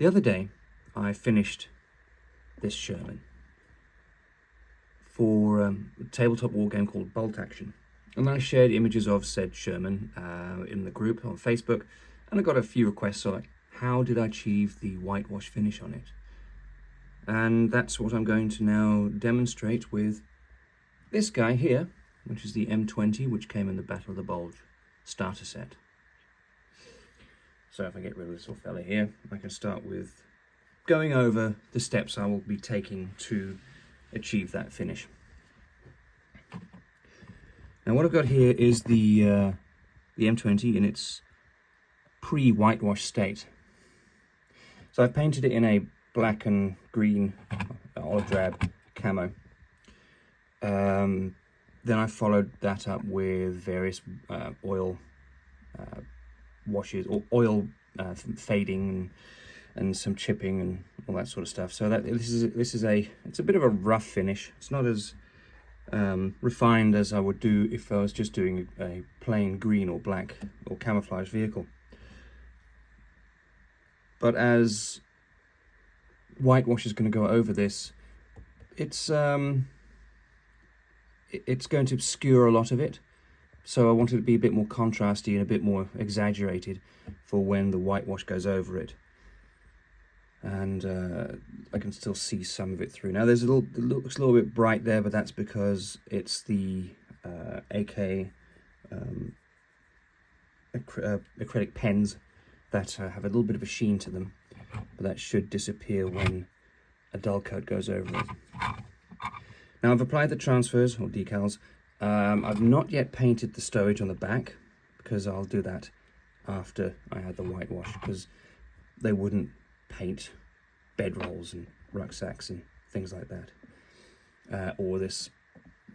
The other day, I finished this Sherman for a tabletop war game called Bolt Action. And I shared images of said Sherman in the group on Facebook, and I got a few requests like, how did I achieve the whitewash finish on it? And that's what I'm going to now demonstrate with this guy here, which is the M20, which came in the Battle of the Bulge starter set. So if I get rid of this little fella here, I can start with going over the steps I will be taking to achieve that finish. Now what I've got here is the M20 in its pre-whitewash state. So I've painted it in a black and green olive drab camo. Then I followed that up with various oil washes, or oil fading and some chipping and all that sort of stuff. So that it's a bit of a rough finish. It's not as refined as I would do if I was just doing a plain green or black or camouflage vehicle. But as whitewash is going to go over this, it's going to obscure a lot of it. So I wanted it to be a bit more contrasty and a bit more exaggerated for when the whitewash goes over it. And I can still see some of it through. Now it looks a little bit bright there, but that's because it's the AK acrylic pens that have a little bit of a sheen to them, but that should disappear when a dull coat goes over it. Now I've applied the transfers or decals. I've not yet painted the stowage on the back because I'll do that after I add the whitewash, because they wouldn't paint bedrolls and rucksacks and things like that, or this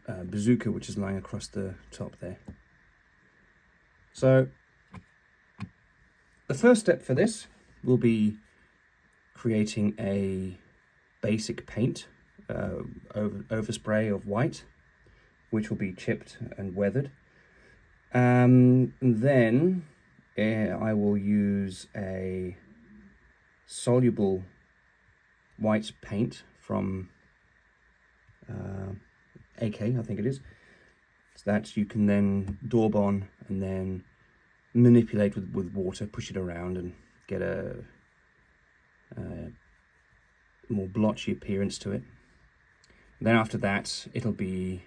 bazooka which is lying across the top there. So the first step for this will be creating a basic paint overspray of white, which will be chipped and weathered. Then I will use a soluble white paint from AK, I think it is, so that you can then daub on and then manipulate with water, push it around and get a more blotchy appearance to it. Then after that, it'll be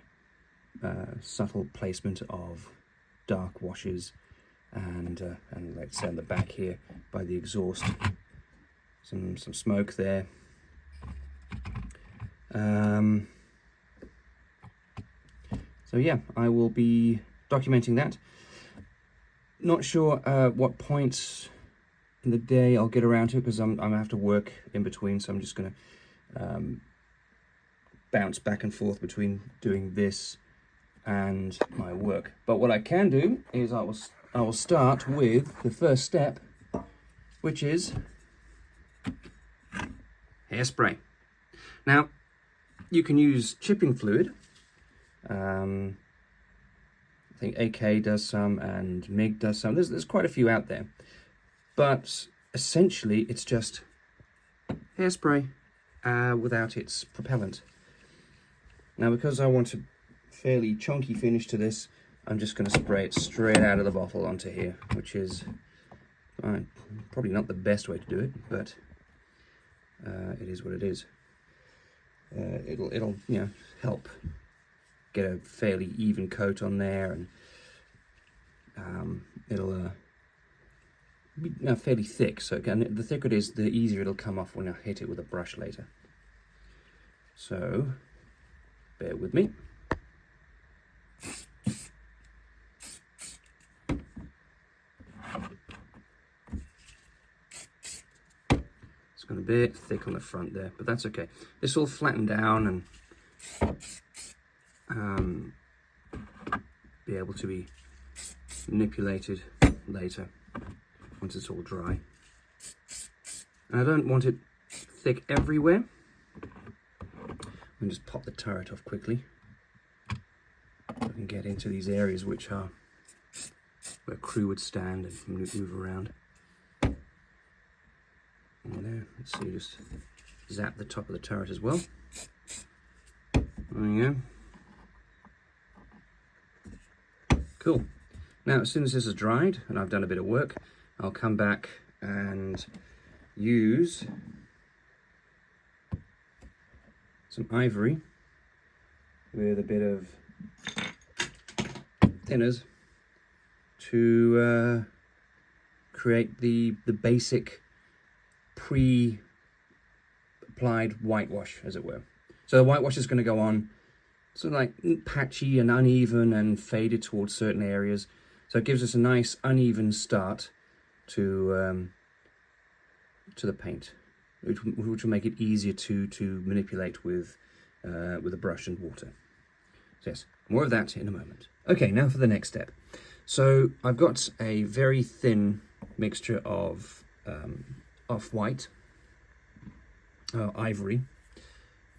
subtle placement of dark washes and let's say on the back here by the exhaust, some smoke there. So yeah, I will be documenting that. Not sure what points in the day I'll get around to it, because I'm gonna have to work in between, so I'm just gonna bounce back and forth between doing this and my work. But what I can do is I will start with the first step, which is hairspray. Now you can use chipping fluid. I think AK does some and MIG does some. There's quite a few out there, but essentially it's just hairspray without its propellant. Now because I want a fairly chunky finish to this, I'm just going to spray it straight out of the bottle onto here, which is probably not the best way to do it, but it is what it is. It'll help get a fairly even coat on there, and it'll be fairly thick. So again, the thicker it is, the easier it'll come off when I hit it with a brush later. So bear with me. It's going to be a bit thick on the front there, but that's okay. This will flatten down and be able to be manipulated later once it's all dry. And I don't want it thick everywhere. I'll just pop the turret off quickly so I can get into these areas which are where crew would stand and move around. And there, Let's see, just zap the top of the turret as well. There you go. Cool. Now, as soon as this is dried and I've done a bit of work, I'll come back and use some ivory with a bit of thinners to create the basic pre-applied whitewash, as it were. So the whitewash is going to go on sort of like patchy and uneven and faded towards certain areas. So it gives us a nice uneven start to the paint, which will make it easier to manipulate with a brush and water. So yes, more of that in a moment. Okay, now for the next step. So I've got a very thin mixture of off-white, ivory,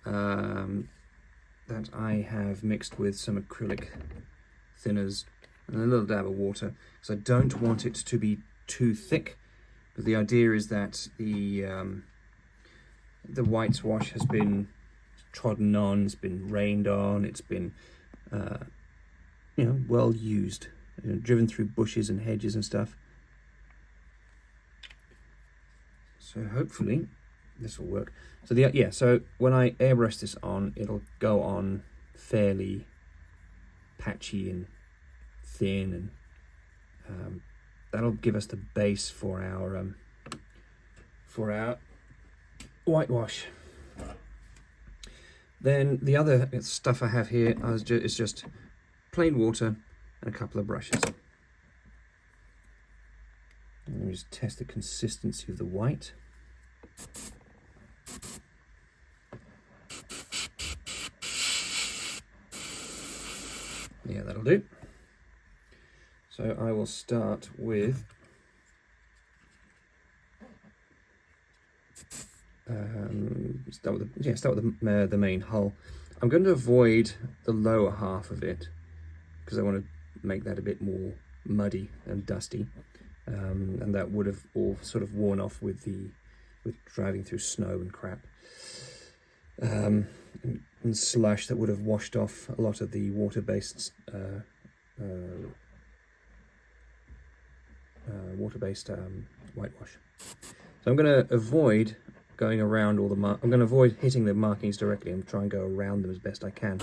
that I have mixed with some acrylic thinners and a little dab of water, because I don't want it to be too thick. But the idea is that the whitewash has been trodden on, it's been rained on, it's been well used, driven through bushes and hedges and stuff. So hopefully this will work. So so when I airbrush this on, it'll go on fairly patchy and thin, and that'll give us the base for our whitewash. Then the other stuff I have here is just plain water and a couple of brushes. Let me just test the consistency of the white. Yeah, that'll do. So I will start with the main hull. I'm going to avoid the lower half of it because I want to make that a bit more muddy and dusty, and that would have all sort of worn off with driving through snow and crap, and slush that would have washed off a lot of the water-based whitewash. So I'm going to avoid going around all the I'm going to avoid hitting the markings directly and try and go around them as best I can.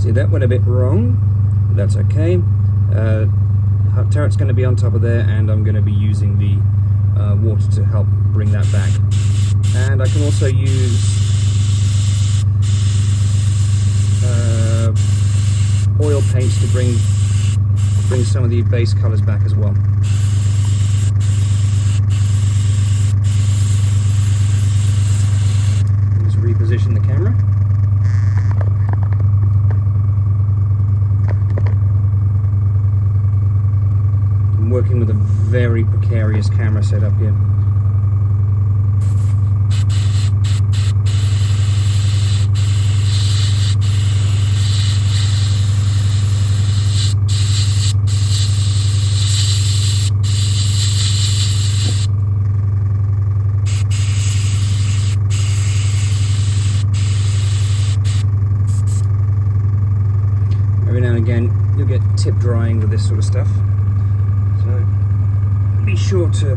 That went a bit wrong, but that's okay. Turret's going to be on top of there, and I'm going to be using the water to help bring that back. And I can also use oil paints to bring some of the base colors back as well. Just reposition the camera. Working with a very precarious camera setup here. Every now and again you'll get tip drying with this sort of stuff, so be sure to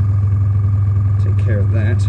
take care of that.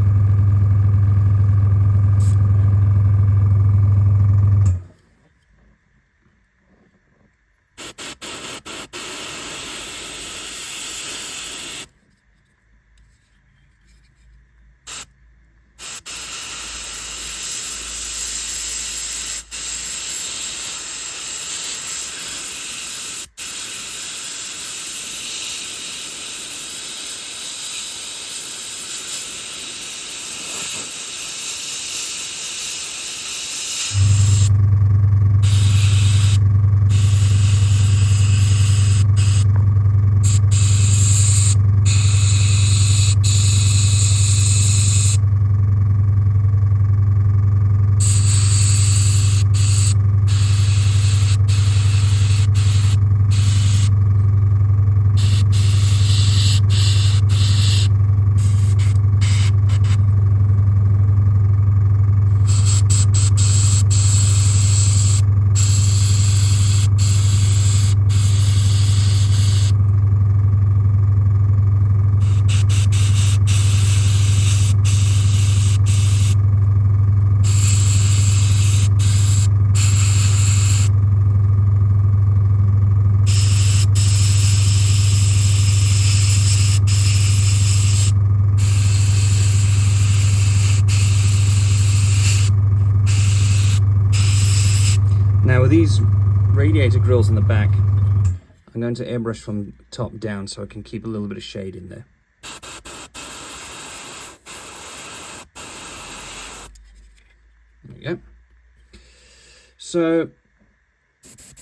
Now with these radiator grills in the back, I'm going to airbrush from top down so I can keep a little bit of shade in there. There we go. So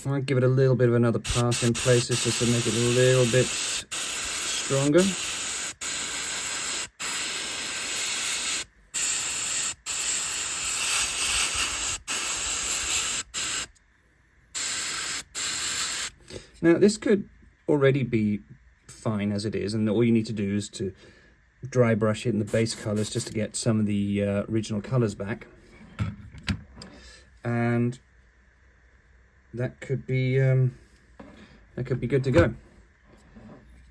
I might give it a little bit of another pass in places just to make it a little bit stronger. Now this could already be fine as it is, and all you need to do is to dry brush it in the base colors just to get some of the original colors back, and that could be good to go.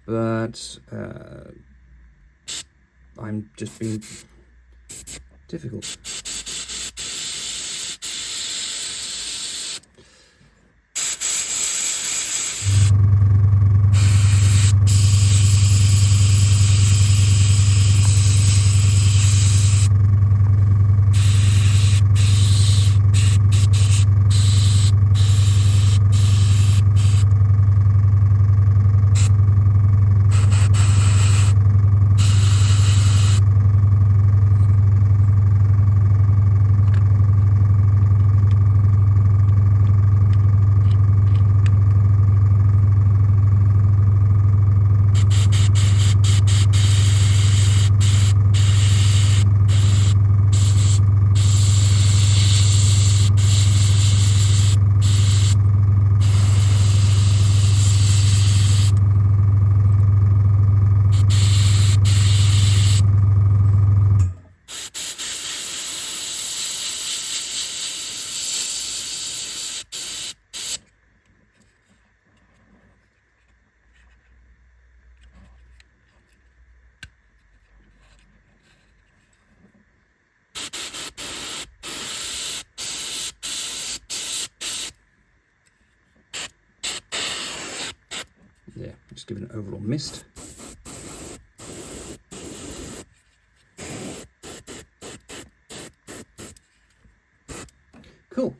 But I'm just being difficult. Yeah, just give it an overall mist. Cool.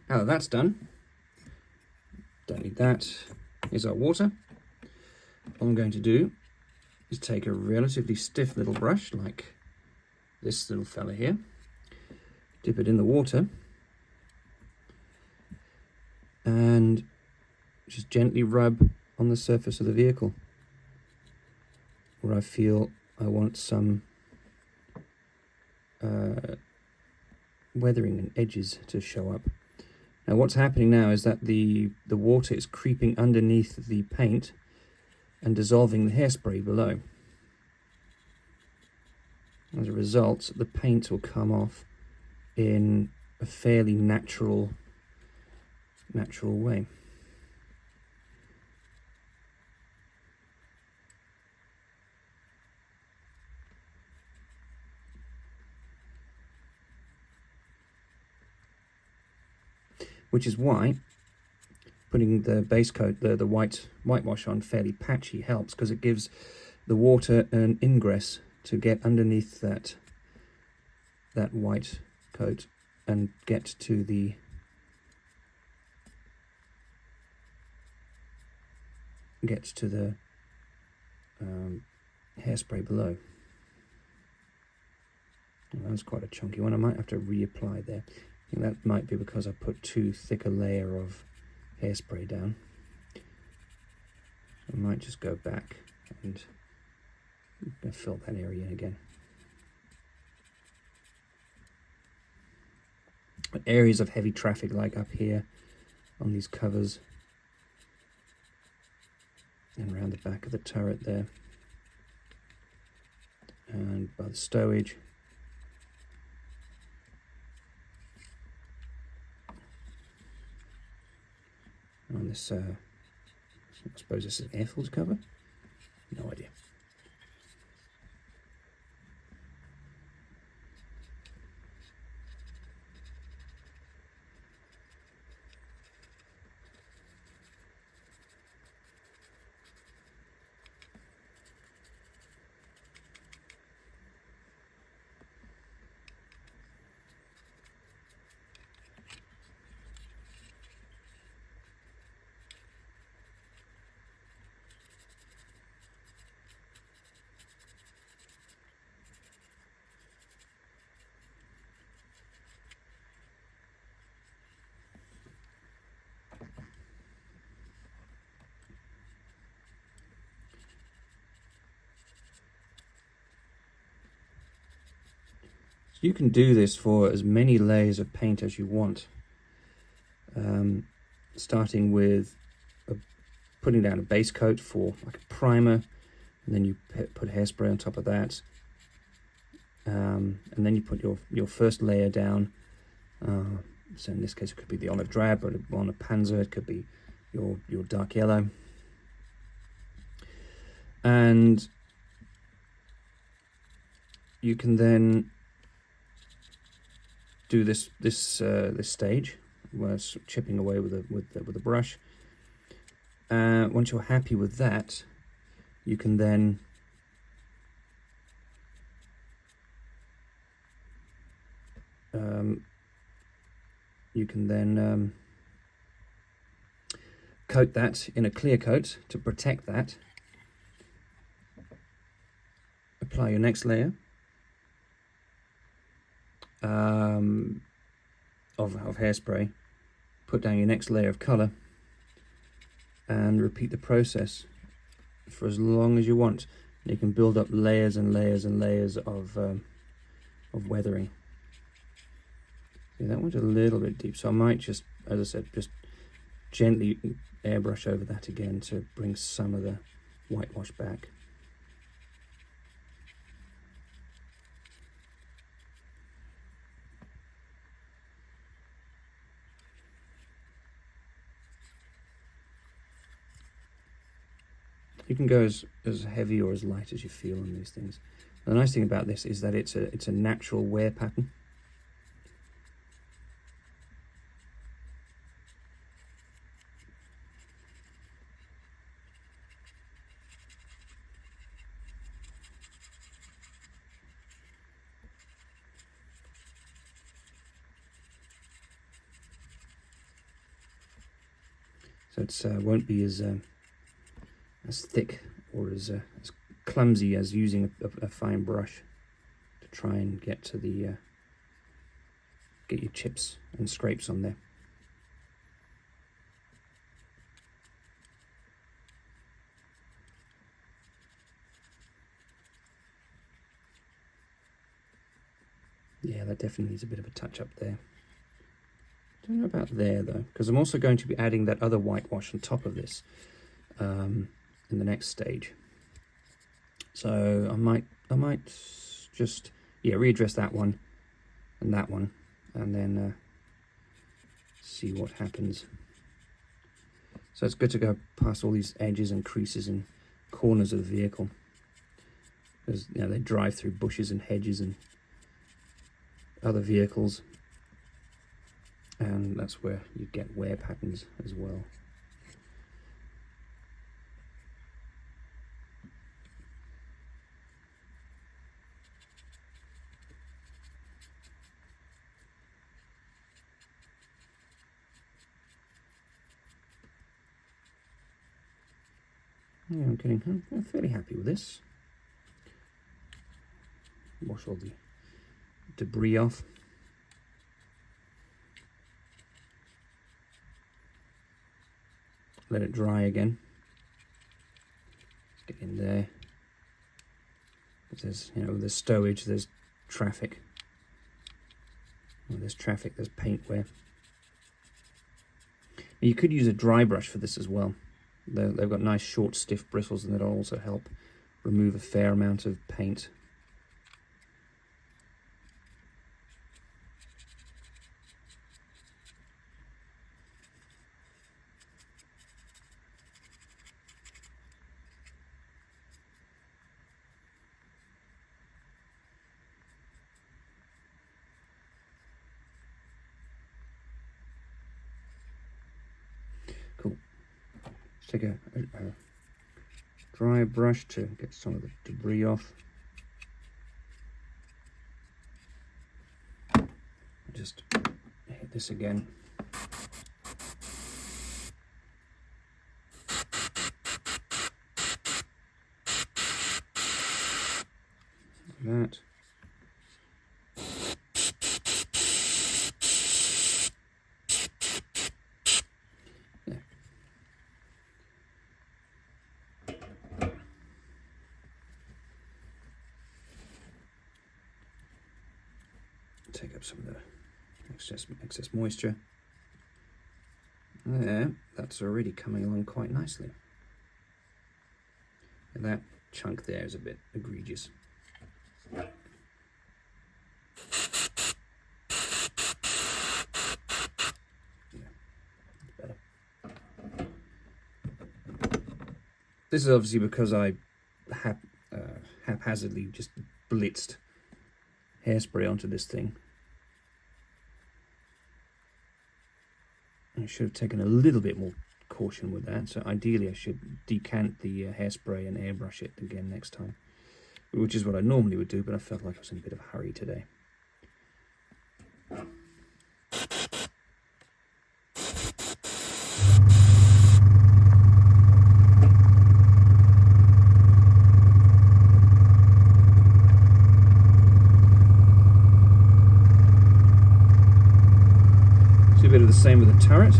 Now that that's done, don't need that. Here's our water. All I'm going to do is take a relatively stiff little brush like this little fella here, dip it in the water, and just gently rub on the surface of the vehicle. where I feel I want some weathering and edges to show up. Now what's happening now is that the water is creeping underneath the paint and dissolving the hairspray below. As a result, the paint will come off in a fairly natural way. Which is why putting the base coat, the whitewash on fairly patchy helps, because it gives the water an ingress to get underneath that white coat and get to the hairspray below. Well, that was quite a chunky one. I might have to reapply there. I think that might be because I put too thick a layer of hairspray down. I might just go back and fill that area in again. But areas of heavy traffic, like up here on these covers and around the back of the turret there, and by the stowage, on this, I suppose this is an air filter cover? No idea. You can do this for as many layers of paint as you want, starting with putting down a base coat for like a primer, and then you put hairspray on top of that, and then you put your first layer down. So in this case it could be the olive drab, or on a panzer it could be your dark yellow, and you can then do this stage where it's chipping away with a brush. Once you're happy with that, you can then coat that in a clear coat to protect that. Apply your next layer of hairspray, put down your next layer of color, and repeat the process for as long as you want. You can build up layers and layers and layers of weathering. See, that went a little bit deep, so I might just, as I said, just gently airbrush over that again to bring some of the whitewash back. You can go as heavy or as light as you feel on these things. The nice thing about this is that it's a natural wear pattern. So it won't be as thick or as clumsy as using a fine brush to try and get to the get your chips and scrapes on there. Yeah, that definitely needs a bit of a touch up there. Don't know about there though, because I'm also going to be adding that other whitewash on top of this in the next stage. So I might just readdress that one, and then see what happens. So it's good to go past all these edges and creases and corners of the vehicle, because they drive through bushes and hedges and other vehicles, and that's where you get wear patterns as well. Yeah, I'm fairly happy with this. Wash all the debris off. Let it dry again. Let's get in there. There's, there's stowage, there's traffic. Well, there's traffic, there's paint wear. You could use a dry brush for this as well. They've got nice short stiff bristles, and that'll also help remove a fair amount of paint. Cool. Let's take a dry brush to get some of the debris off. Just hit this again. Like that. Take up some of the excess moisture. There, that's already coming along quite nicely. And that chunk there is a bit egregious. Yeah, better. This is obviously because I haphazardly just blitzed hairspray onto this thing. I should have taken a little bit more caution with that, so ideally I should decant the hairspray and airbrush it again next time, which is what I normally would do, but I felt like I was in a bit of a hurry today. A bit of the same with the turret.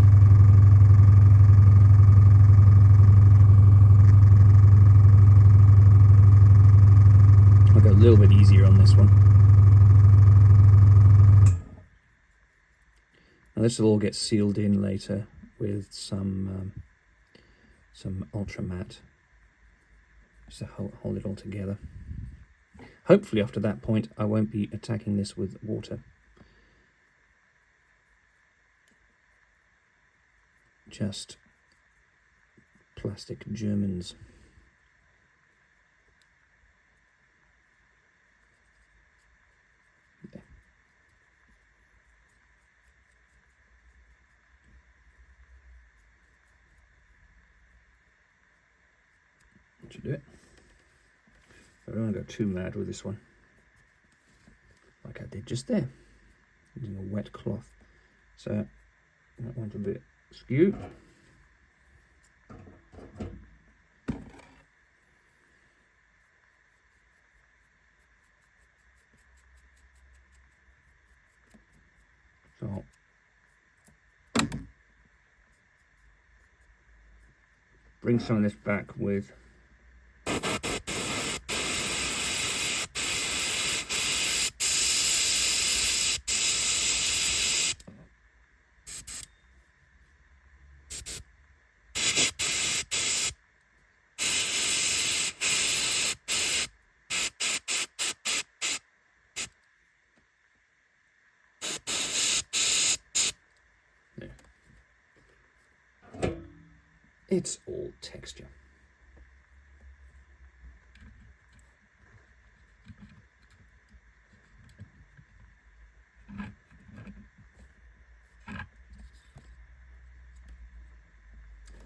I'll go a little bit easier on this one. Now this will all get sealed in later with some ultra matte, just to hold it all together. Hopefully after that point I won't be attacking this with water. Just plastic Germans. There. That should do it. I don't want to go too mad with this one, like I did just there, using a wet cloth. So that one's a bit skew. So bring some of this back with It's all texture.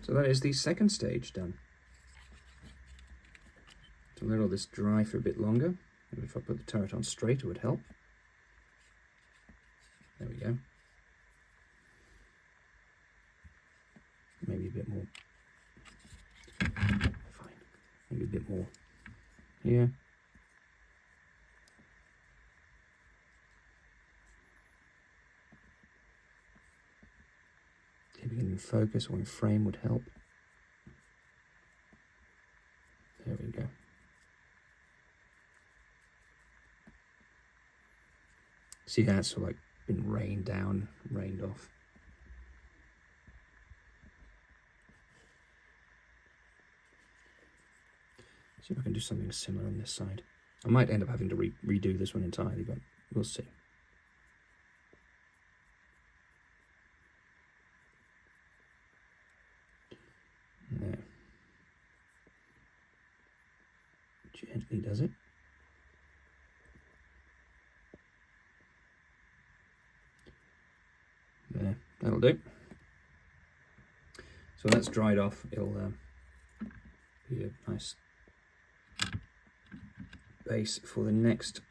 So that is the second stage done. To let all this dry for a bit longer, maybe if I put the turret on straight it would help. There we go. Maybe a bit more. Fine. Maybe a bit more here. Keeping it in focus or in frame would help. There we go. See how it's sort of like been rained down, rained off. See if I can do something similar on this side. I might end up having to redo this one entirely, but we'll see. There. Gently does it. There, that'll do. So that's dried off. It'll be a nice base for the next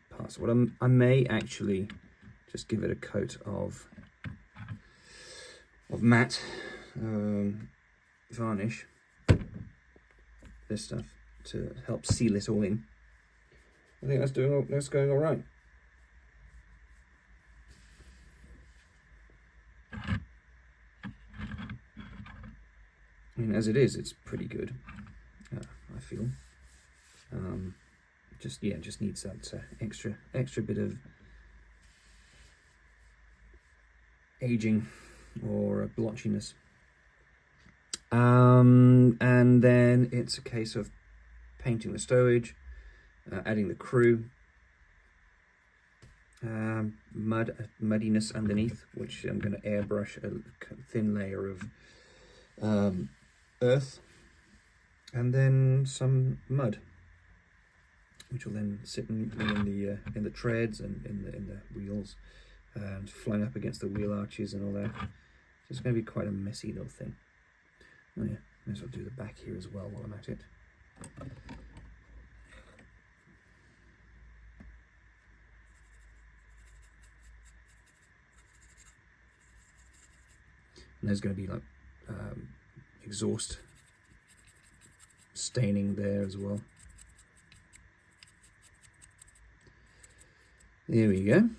part. So what I may actually just give it a coat of matte varnish, this stuff, to help seal it all in. I think that's going all right. I mean, as it is, it's pretty good. I feel. Just needs that extra bit of aging or blotchiness. And then it's a case of painting the stowage, adding the crew, muddiness underneath, which I'm going to airbrush a thin layer of earth, and then some mud, which will then sit in the treads and in the wheels, and flung up against the wheel arches and all that. So it's going to be quite a messy little thing. Oh yeah, may as well do the back here as well while I'm at it. And there's going to be like exhaust staining there as well. There we go.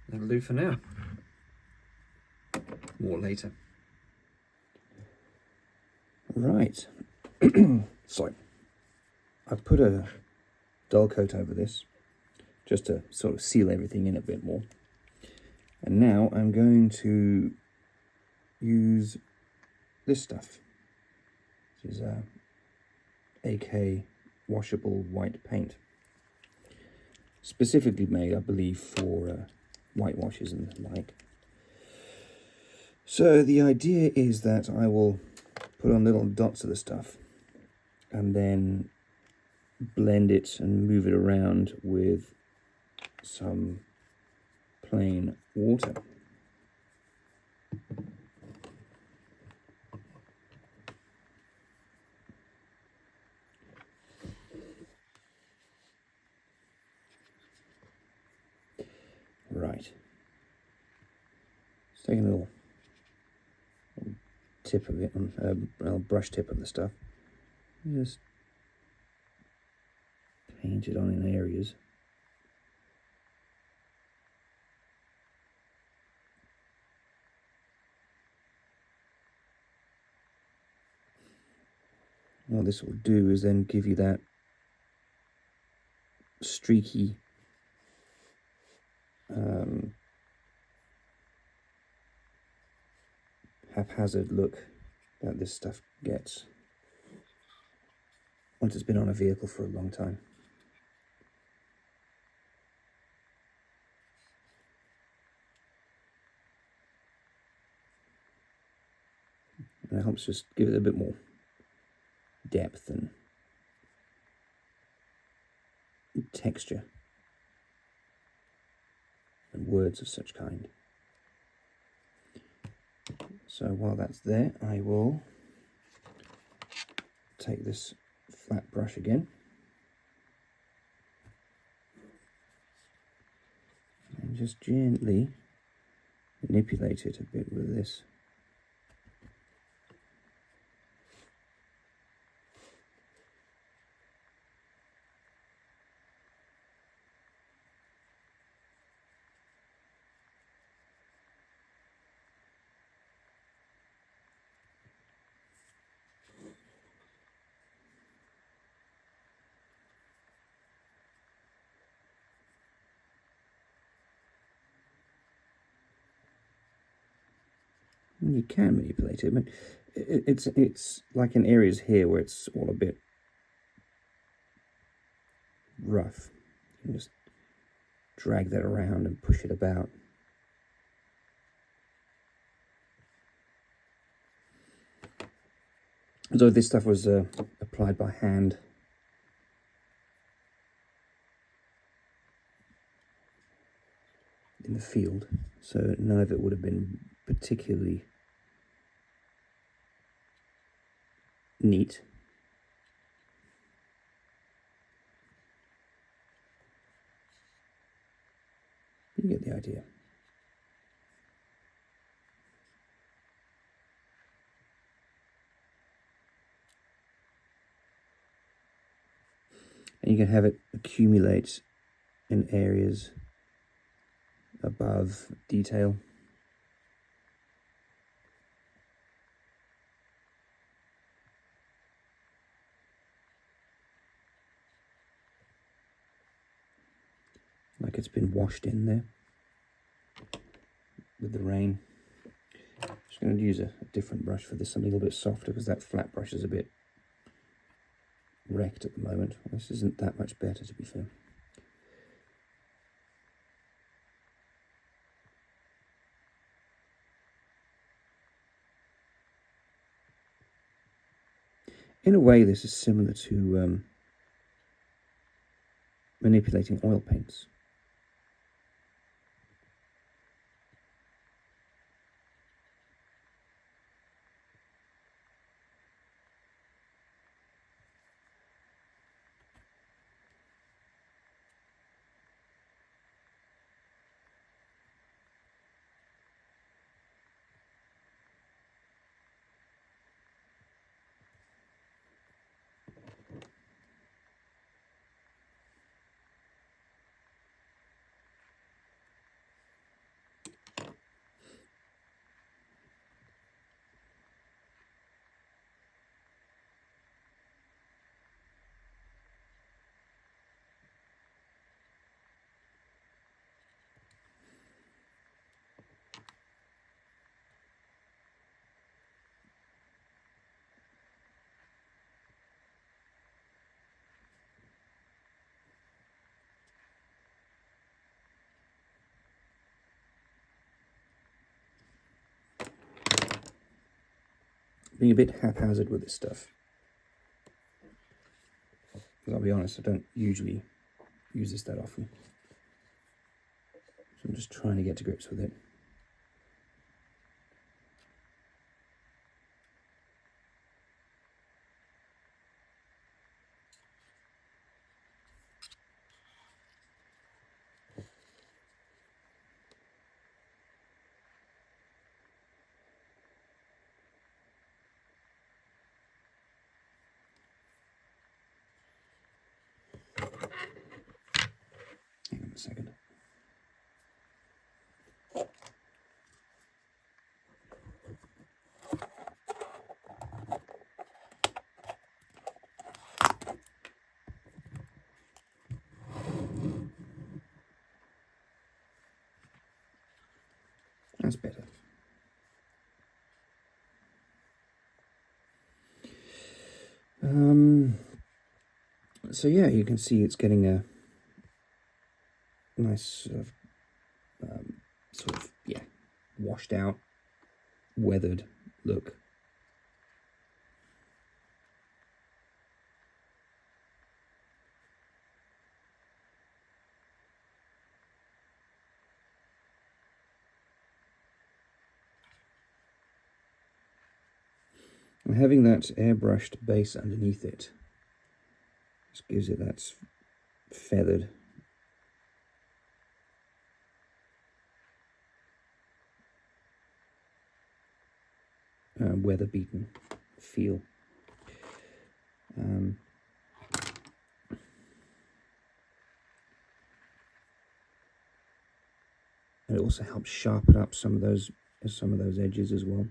That'll do for now. More later. Right. So I've put a dull coat over this just to sort of seal everything in a bit more. And now I'm going to use this stuff. This is AK washable white paint. Specifically made, I believe, for whitewashes and the like. So the idea is that I will put on little dots of the stuff and then blend it and move it around with some plain water. Right. Just taking a little tip of it, on a little brush tip of the stuff. Just paint it on in areas. What this will do is then give you that streaky haphazard look that this stuff gets once it's been on a vehicle for a long time. and it helps just give it a bit more depth and texture and words of such kind. So while that's there, I will take this flat brush again and just gently manipulate it a bit with this. You can manipulate it, but it's like in areas here where it's all a bit rough. You can just drag that around and push it about. So this stuff was applied by hand. In the field, so none of it would have been particularly neat. You get the idea. And you can have it accumulate in areas above detail. Like it's been washed in there with the rain. I'm just going to use a different brush for this, something a little bit softer, because that flat brush is a bit wrecked at the moment. This isn't that much better, to be fair. In a way, this is similar to manipulating oil paints. Being a bit haphazard with this stuff. Because I'll be honest, I don't usually use this that often. So I'm just trying to get to grips with it. Hang on a second. That's better. So yeah, you can see it's getting a nice sort of, washed out, weathered look And having that airbrushed base underneath it just gives it that feathered weather-beaten feel. And it also helps sharpen up some of those edges as well.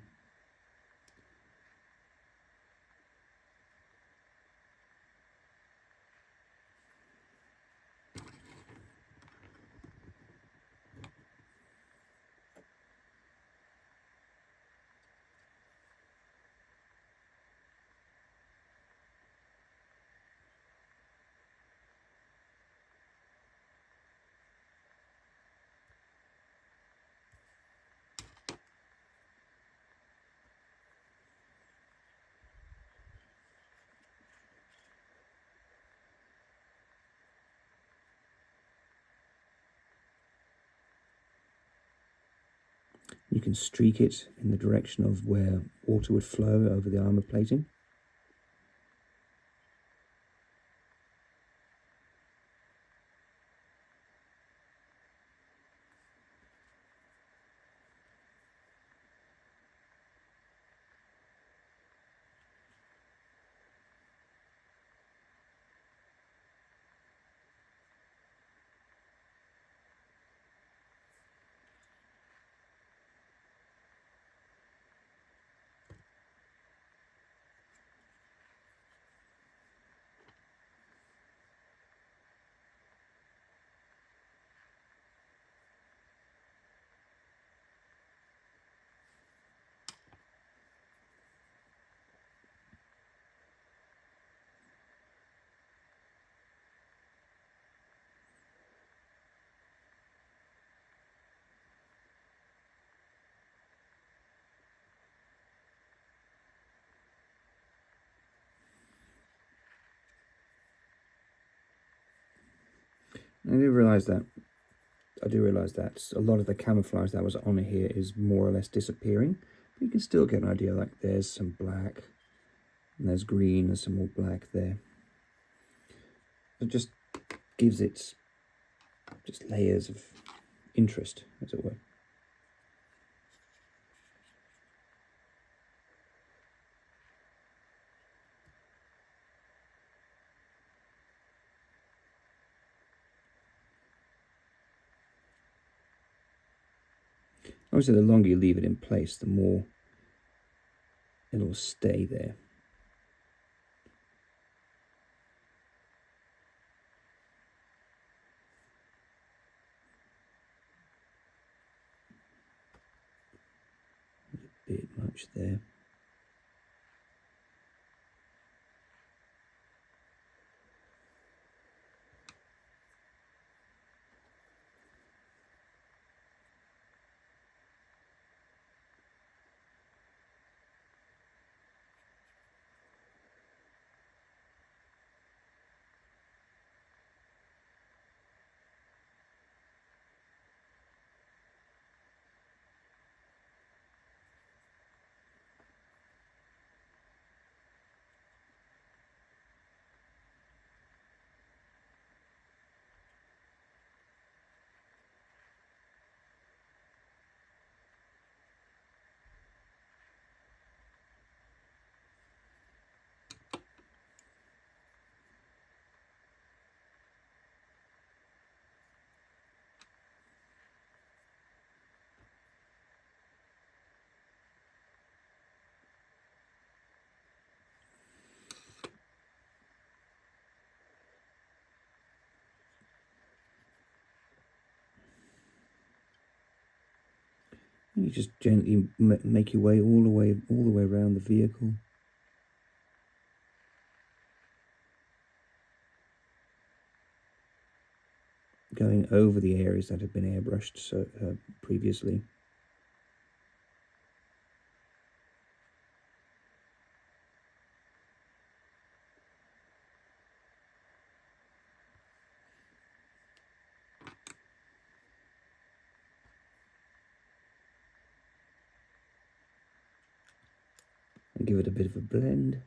You can streak it in the direction of where water would flow over the armor plating. I do realise that a lot of the camouflage that was on here is more or less disappearing. But you can still get an idea, like there's some black, and there's green, and some more black there. It just gives it just layers of interest, as it were. Obviously, the longer you leave it in place, the more it'll stay there. A bit much there. You just gently make your way all the way around the vehicle. Going over the areas that have been airbrushed previously. and give it a bit of a blend.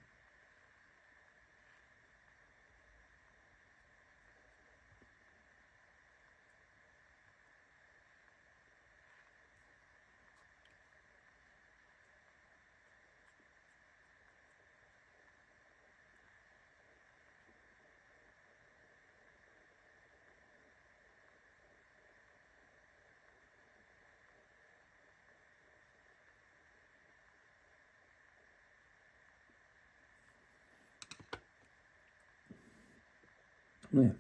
Yeah.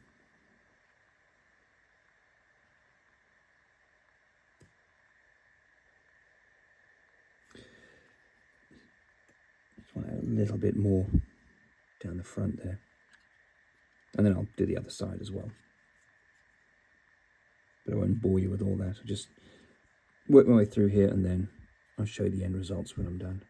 Just want to add a little bit more down the front there. And then I'll do the other side as well. But I won't bore you with all that. I'll just work my way through here and then I'll show you the end results when I'm done.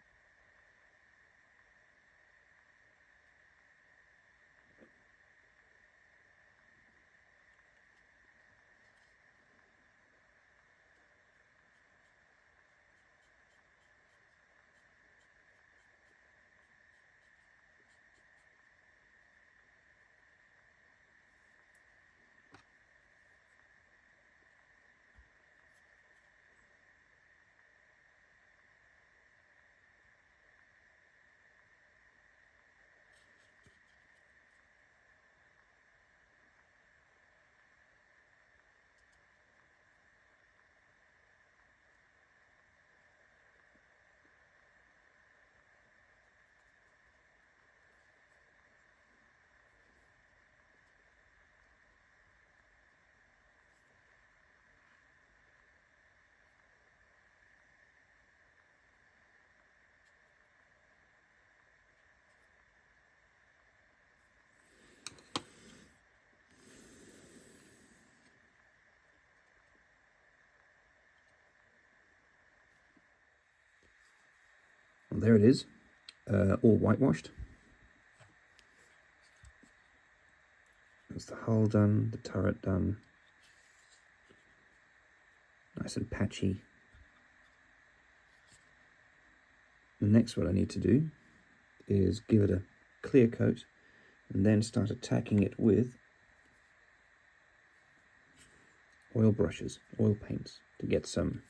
Well, there it is, all whitewashed. That's the hull done, the turret done. Nice and patchy. Next, what I need to do is give it a clear coat and then start attacking it with oil brushes, oil paints, to get some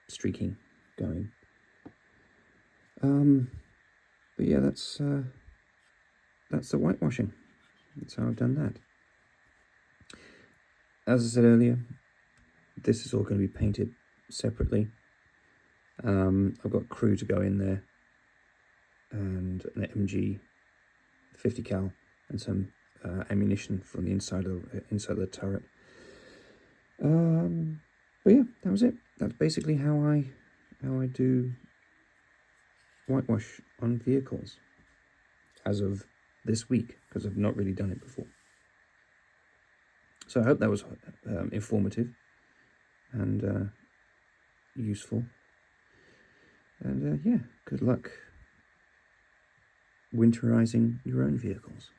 streaking going. But yeah, that's the whitewashing. That's how I've done that. As I said earlier, this is all going to be painted separately. I've got crew to go in there, and an MG 50 cal and some ammunition from the inside of the turret. But yeah, that was it. That's basically how I do whitewash on vehicles as of this week, because I've not really done it before. So I hope that was informative and useful. And yeah, good luck winterizing your own vehicles.